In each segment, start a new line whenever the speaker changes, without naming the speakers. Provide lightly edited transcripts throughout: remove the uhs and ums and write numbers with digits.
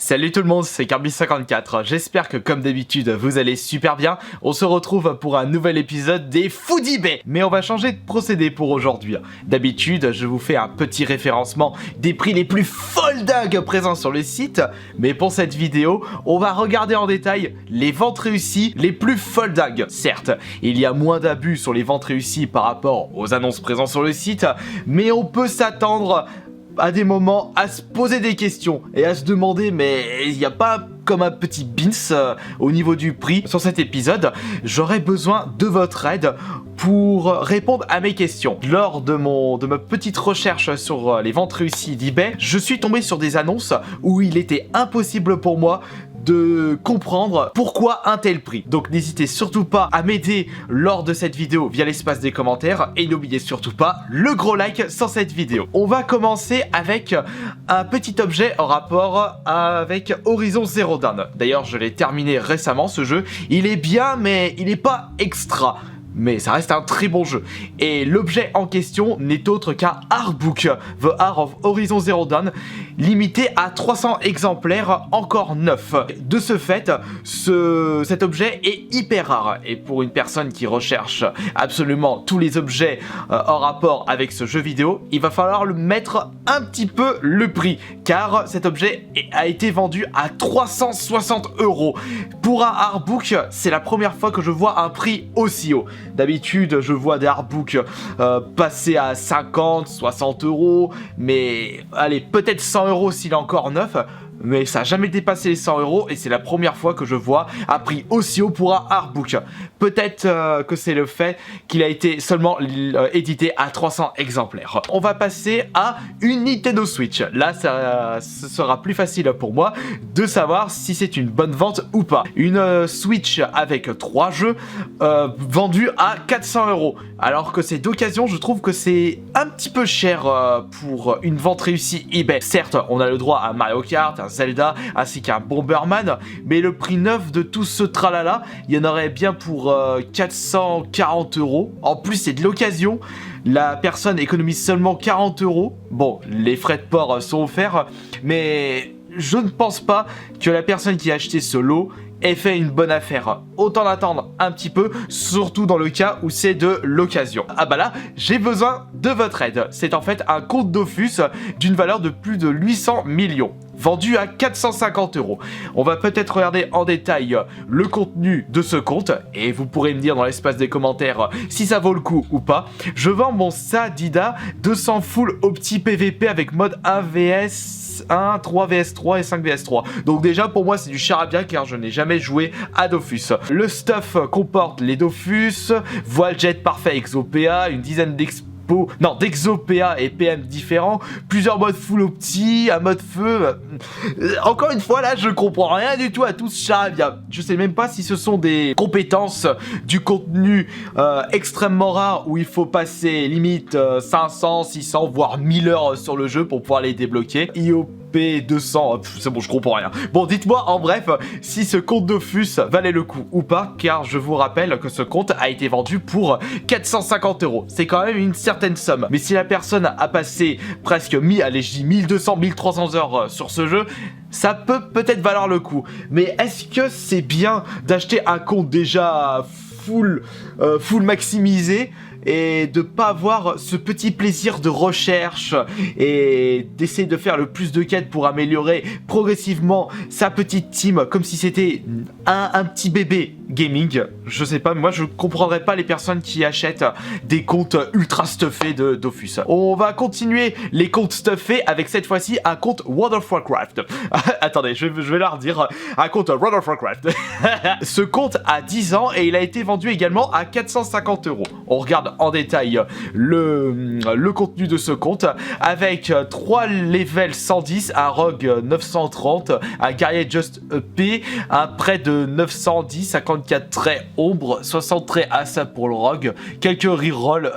Salut tout le monde, c'est Kirby54, j'espère que comme d'habitude vous allez super bien. On se retrouve pour un nouvel épisode des Foodie Bay. Mais on va changer de procédé pour aujourd'hui. D'habitude je vous fais un petit référencement des prix les plus foldingues présents sur le site. Mais pour cette vidéo, on va regarder en détail les ventes réussies les plus foldingues. Certes, il y a moins d'abus sur les ventes réussies par rapport aux annonces présentes sur le site, mais on peut s'attendre à des moments à se poser des questions et à se demander mais il n'y a pas comme un petit bins au niveau du prix. Sur cet épisode, j'aurai besoin de votre aide pour répondre à mes questions. Lors de ma petite recherche sur les ventes réussies d'eBay, je suis tombé sur des annonces où il était impossible pour moi de comprendre pourquoi un tel prix. Donc n'hésitez surtout pas à m'aider lors de cette vidéo via l'espace des commentaires et n'oubliez surtout pas le gros like sur cette vidéo. On va commencer avec un petit objet en rapport avec Horizon Zero Dawn. D'ailleurs je l'ai terminé récemment ce jeu, il est bien mais il n'est pas extra. Mais ça reste un très bon jeu. Et l'objet en question n'est autre qu'un artbook, The Art of Horizon Zero Dawn, limité à 300 exemplaires encore neufs. De ce fait, cet objet est hyper rare. Et pour une personne qui recherche absolument tous les objets en rapport avec ce jeu vidéo, il va falloir le mettre un petit peu le prix. Car cet objet a été vendu à 360 €. Pour un artbook, c'est la première fois que je vois un prix aussi haut. D'habitude, je vois des artbooks passer à 50, 60 €, mais allez, peut-être 100 € s'il est encore neuf, mais ça n'a jamais dépassé les 100 € et c'est la première fois que je vois un prix aussi haut pour un artbook. Peut-être que c'est le fait qu'il a été seulement édité à 300 exemplaires. On va passer à une Nintendo Switch. Là, ce sera plus facile pour moi de savoir si c'est une bonne vente ou pas. Une Switch avec 3 jeux vendus à 400 €. Alors que c'est d'occasion, je trouve que c'est un petit peu cher pour une vente réussie eBay. Certes, on a le droit à Mario Kart, un Zelda, ainsi qu'un Bomberman, mais le prix neuf de tout ce tralala, il y en aurait bien pour 440 €. En plus, c'est de l'occasion. La personne économise seulement 40 €. Bon, les frais de port sont offerts, mais je ne pense pas que la personne qui a acheté ce lot ait fait une bonne affaire. Autant l'attendre un petit peu, surtout dans le cas où c'est de l'occasion. Ah bah là, j'ai besoin de votre aide. C'est en fait un compte Dofus d'une valeur de plus de 800 millions. Vendu à 450 €. On va peut-être regarder en détail le contenu de ce compte et vous pourrez me dire dans l'espace des commentaires si ça vaut le coup ou pas. Je vends mon Sadida 200 full opti PVP avec mode 1vs1, 3vs3 et 5vs3. Donc déjà pour moi c'est du charabia car je n'ai jamais joué à Dofus. Le stuff comporte les Dofus, voile jet parfait Exopéa, une dizaine d'Exopéa et PM différents, plusieurs modes full opti, un mode feu. Encore une fois là je comprends rien du tout à tout ce charabia. Je sais même pas si ce sont des compétences du contenu extrêmement rare où il faut passer limite 500, 600 voire 1000 heures sur le jeu pour pouvoir les débloquer. IOP 200, c'est bon je comprends rien. Bon dites-moi en bref si ce compte Dofus valait le coup ou pas, car je vous rappelle que ce compte a été vendu pour 450 €. C'est quand même une certaine somme. Mais si la personne a passé presque 1200, 1300 heures sur ce jeu, ça peut peut-être valoir le coup. Mais est-ce que c'est bien d'acheter un compte déjà full maximisé et de pas avoir ce petit plaisir de recherche et d'essayer de faire le plus de quêtes pour améliorer progressivement sa petite team comme si c'était un petit bébé gaming? Je sais pas, moi je comprendrais pas les personnes qui achètent des comptes ultra stuffés de Dofus. On va continuer les comptes stuffés avec cette fois-ci un compte World of Warcraft. Attendez, je vais leur dire un compte World of Warcraft. Ce compte a 10 ans et il a été vendu également à 450 €. On regarde en détail le contenu de ce compte avec 3 levels 110, un rogue 930, un guerrier just EP, un prêt de 910, 54 traits ombre, 60 traits assa pour le rogue, quelques rerolls.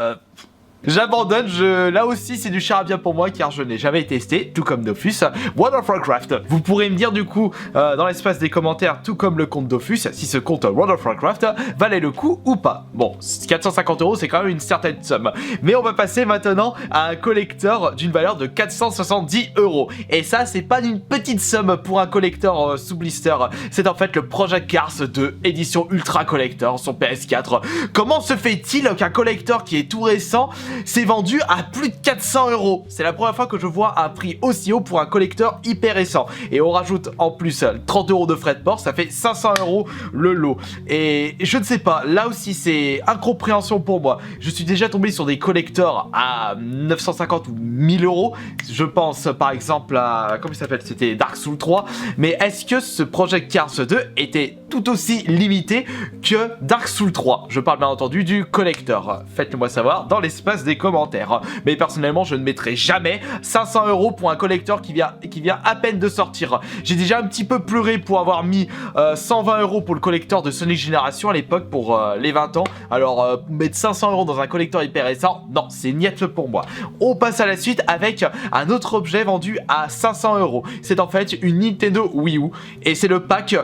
J'abandonne, là aussi c'est du charabia pour moi car je n'ai jamais testé, tout comme Dofus, World of Warcraft. Vous pourrez me dire du coup dans l'espace des commentaires, tout comme le compte Dofus, si ce compte World of Warcraft valait le coup ou pas. Bon, 450 € c'est quand même une certaine somme. Mais on va passer maintenant à un collector d'une valeur de 470 €. Et ça c'est pas une petite somme pour un collector sous blister, c'est en fait le Project Cars 2 édition Ultra Collector sur PS4. Comment se fait-il qu'un collector qui est tout récent c'est vendu à plus de 400 €. C'est la première fois que je vois un prix aussi haut pour un collector hyper récent. Et on rajoute en plus 30 € de frais de port, ça fait 500 € le lot. Et je ne sais pas, là aussi c'est incompréhension pour moi. Je suis déjà tombé sur des collectors à 950 ou 1000 €. Je pense par exemple à, comment il s'appelle, c'était Dark Souls 3. Mais est-ce que ce Project Cars 2 était tout aussi limité que Dark Souls 3? Je parle bien entendu du collector. Faites-le moi savoir dans l'espace des commentaires. Mais personnellement, je ne mettrai jamais 500 € pour un collector qui vient à peine de sortir. J'ai déjà un petit peu pleuré pour avoir mis 120 € pour le collector de Sonic Génération à l'époque pour les 20 ans. Alors, mettre 500 € dans un collector hyper récent, non, c'est niette pour moi. On passe à la suite avec un autre objet vendu à 500 €. C'est en fait une Nintendo Wii U et c'est le pack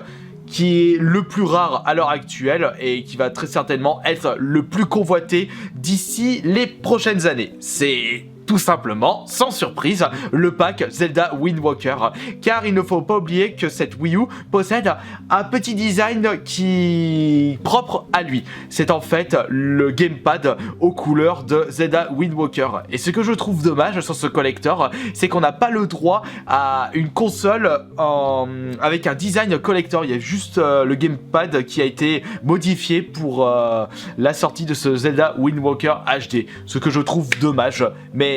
qui est le plus rare à l'heure actuelle et qui va très certainement être le plus convoité d'ici les prochaines années. C'est tout simplement, sans surprise, le pack Zelda Wind Waker, car il ne faut pas oublier que cette Wii U possède un petit design qui propre à lui. C'est en fait le gamepad aux couleurs de Zelda Wind Waker. Et ce que je trouve dommage sur ce collector, c'est qu'on n'a pas le droit à une console avec un design collector. Il y a juste le gamepad qui a été modifié pour la sortie de ce Zelda Wind Waker HD. Ce que je trouve dommage, mais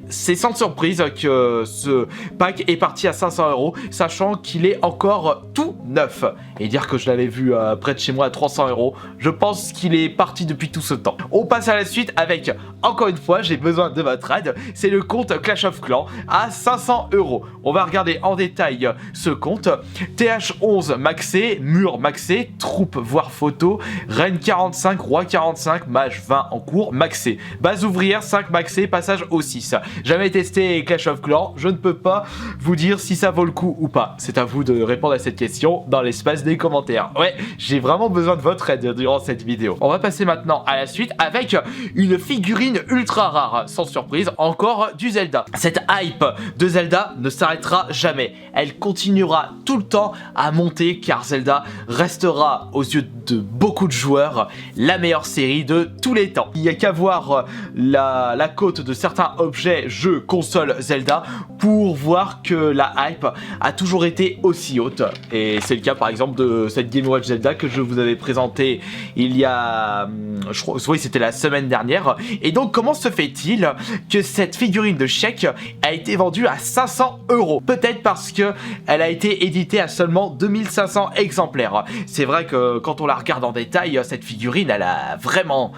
c'est sans surprise que ce pack est parti à 500 €, sachant qu'il est encore tout neuf. Et dire que je l'avais vu près de chez moi à 300 €, je pense qu'il est parti depuis tout ce temps. On passe à la suite avec, encore une fois, j'ai besoin de votre aide, c'est le compte Clash of Clans à 500 €. On va regarder en détail ce compte. TH11 maxé, mur maxé, troupe voire photo, reine 45, roi 45, mage 20 en cours, maxé. Base ouvrière 5 maxé, passage au 6. Jamais testé Clash of Clans, je ne peux pas vous dire si ça vaut le coup ou pas. C'est à vous de répondre à cette question dans l'espace des commentaires. Ouais, j'ai vraiment besoin de votre aide durant cette vidéo. On va passer maintenant à la suite avec une figurine ultra rare. Sans surprise, encore du Zelda. Cette hype de Zelda ne s'arrêtera jamais. Elle continuera tout le temps à monter car Zelda restera aux yeux de beaucoup de joueurs la meilleure série de tous les temps. Il n'y a qu'à voir la cote de certains objets, jeux, consoles Zelda pour voir que la hype a toujours été aussi haute. Et c'est le cas par exemple de cette Game Watch Zelda que je vous avais présentée il y a, je crois, oui c'était la semaine dernière. Et donc comment se fait-il que cette figurine de Sheik a été vendue à 500 €? Peut-être parce que elle a été éditée à seulement 2500 exemplaires. C'est vrai que quand on la regarde en détail, cette figurine elle a vraiment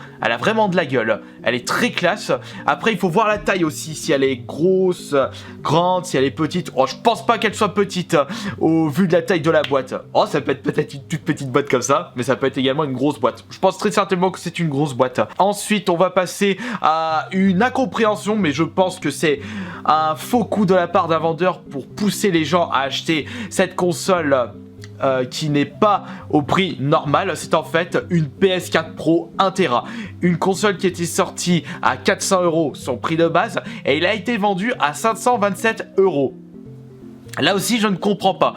de la gueule. Elle est très classe. Après il faut voir la taille aussi, si elle est grosse, grande, si elle est petite. Oh, je pense pas qu'elle soit petite au vu de la taille de la boîte. Oh, ça peut être peut-être une toute petite boîte comme ça, mais ça peut être également une grosse boîte. Je pense très certainement que c'est une grosse boîte. Ensuite, on va passer à une incompréhension, mais je pense que c'est un faux coup de la part d'un vendeur pour pousser les gens à acheter cette console qui n'est pas au prix normal. C'est en fait une PS4 Pro 1 Tera, une console qui était sortie à 400 € son prix de base et il a été vendu à 527 €. Là aussi je ne comprends pas,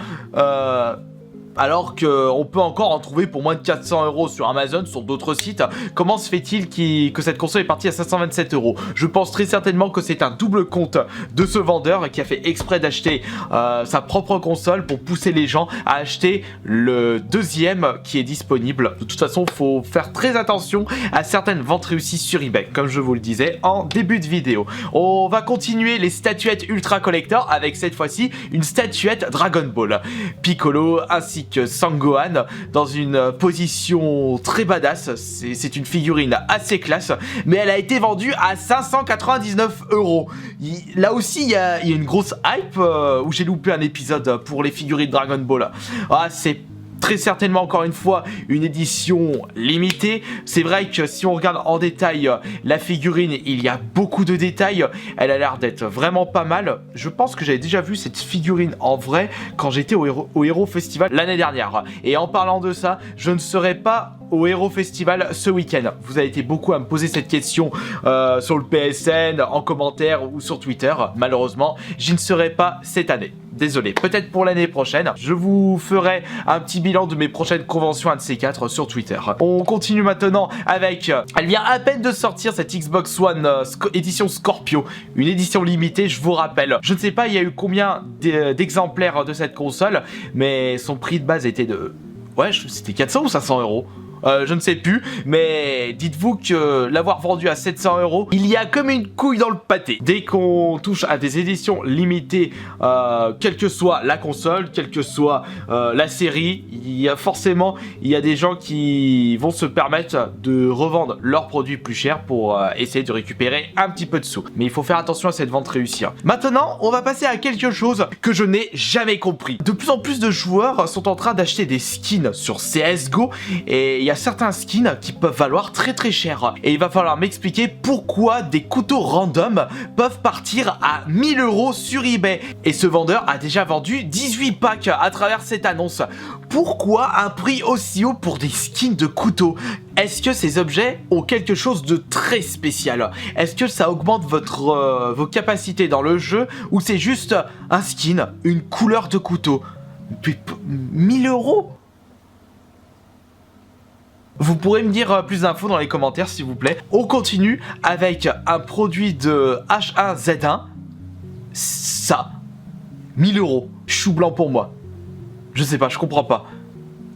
alors qu'on peut encore en trouver pour moins de 400 € sur Amazon, sur d'autres sites. Comment se fait-il que cette console est partie à 527 €? Je pense très certainement que c'est un double compte de ce vendeur qui a fait exprès d'acheter sa propre console pour pousser les gens à acheter le deuxième qui est disponible. De toute façon, il faut faire très attention à certaines ventes réussies sur eBay, comme je vous le disais en début de vidéo. On va continuer les statuettes Ultra Collector avec cette fois-ci une statuette Dragon Ball. Piccolo ainsi que Sangohan dans une position très badass. C'est une figurine assez classe, mais elle a été vendue à 599 €. Là aussi il y a une grosse hype où j'ai loupé un épisode pour les figurines Dragon Ball. Ah, c'est très certainement encore une fois une édition limitée. C'est vrai que si on regarde en détail la figurine, il y a beaucoup de détails. Elle a l'air d'être vraiment pas mal. Je pense que j'avais déjà vu cette figurine en vrai quand j'étais au Hero Festival l'année dernière. Et en parlant de ça, je ne serai pas au Hero Festival ce week-end. Vous avez été beaucoup à me poser cette question sur le PSN, en commentaire ou sur Twitter. Malheureusement, j'y ne serai pas cette année. Désolé, peut-être pour l'année prochaine, je vous ferai un petit bilan de mes prochaines conventions, un de ces quatre, sur Twitter. On continue maintenant avec... elle vient à peine de sortir, cette Xbox One édition Scorpio, une édition limitée, je vous rappelle. Je ne sais pas il y a eu combien d'exemplaires de cette console, mais son prix de base était de... ouais, c'était 400 ou 500 euros. Je ne sais plus, mais dites-vous que l'avoir vendu à 700 euros, il y a comme une couille dans le pâté. Dès qu'on touche à des éditions limitées, quelle que soit la console, quelle que soit la série, il y a des gens qui vont se permettre de revendre leurs produits plus chers pour essayer de récupérer un petit peu de sous. Mais il faut faire attention à cette vente réussie. Maintenant, on va passer à quelque chose que je n'ai jamais compris. De plus en plus de joueurs sont en train d'acheter des skins sur CSGO et il y a certains skins qui peuvent valoir très très cher. Et il va falloir m'expliquer pourquoi des couteaux random peuvent partir à 1000 euros sur eBay. Et ce vendeur a déjà vendu 18 packs à travers cette annonce. Pourquoi un prix aussi haut pour des skins de couteaux? Est-ce que ces objets ont quelque chose de très spécial? Est-ce que ça augmente vos capacités dans le jeu? Ou c'est juste un skin, une couleur de couteau? 1000 euros? Vous pourrez me dire plus d'infos dans les commentaires s'il vous plaît. On continue avec un produit de H1Z1. Ça, 1000 euros. Chou blanc pour moi. Je sais pas, je comprends pas.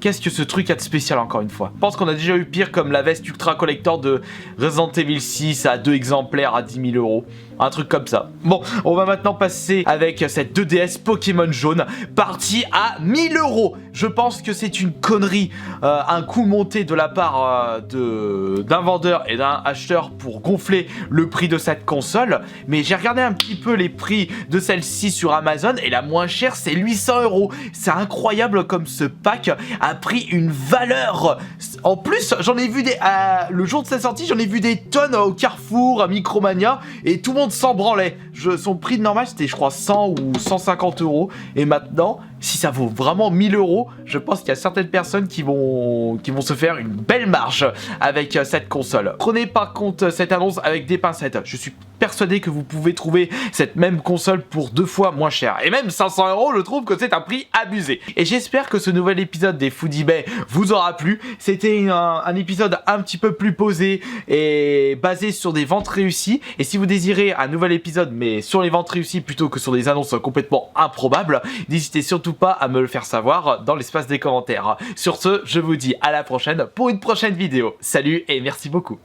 Qu'est-ce que ce truc a de spécial encore une fois? Je pense qu'on a déjà eu pire comme la veste Ultra Collector de Resident Evil 6 à 2 exemplaires à 10 000 euros. Un truc comme ça. Bon, on va maintenant passer avec cette 2DS Pokémon jaune, partie à 1000 euros. Je pense que c'est une connerie, un coup monté de la part d'un vendeur et d'un acheteur pour gonfler le prix de cette console. Mais j'ai regardé un petit peu les prix de celle-ci sur Amazon et la moins chère c'est 800 euros. C'est incroyable comme ce pack a pris une valeur. En plus, j'en ai vu le jour de sa sortie, j'en ai vu des tonnes au Carrefour, à Micromania et tout le monde s'en branlait. Son prix normal c'était je crois 100 ou 150 euros et maintenant si ça vaut vraiment 1000 euros, je pense qu'il y a certaines personnes qui vont se faire une belle marge avec cette console. Prenez par contre cette annonce avec des pincettes. Je suis persuadé que vous pouvez trouver cette même console pour 2 fois moins cher. Et même 500 euros, je trouve que c'est un prix abusé. Et j'espère que ce nouvel épisode des Foodie Bay vous aura plu. C'était un épisode un petit peu plus posé et basé sur des ventes réussies. Et si vous désirez un nouvel épisode mais sur les ventes réussies plutôt que sur des annonces complètement improbables, n'hésitez surtout pas à me le faire savoir dans l'espace des commentaires. Sur ce, je vous dis à la prochaine pour une prochaine vidéo. Salut et merci beaucoup.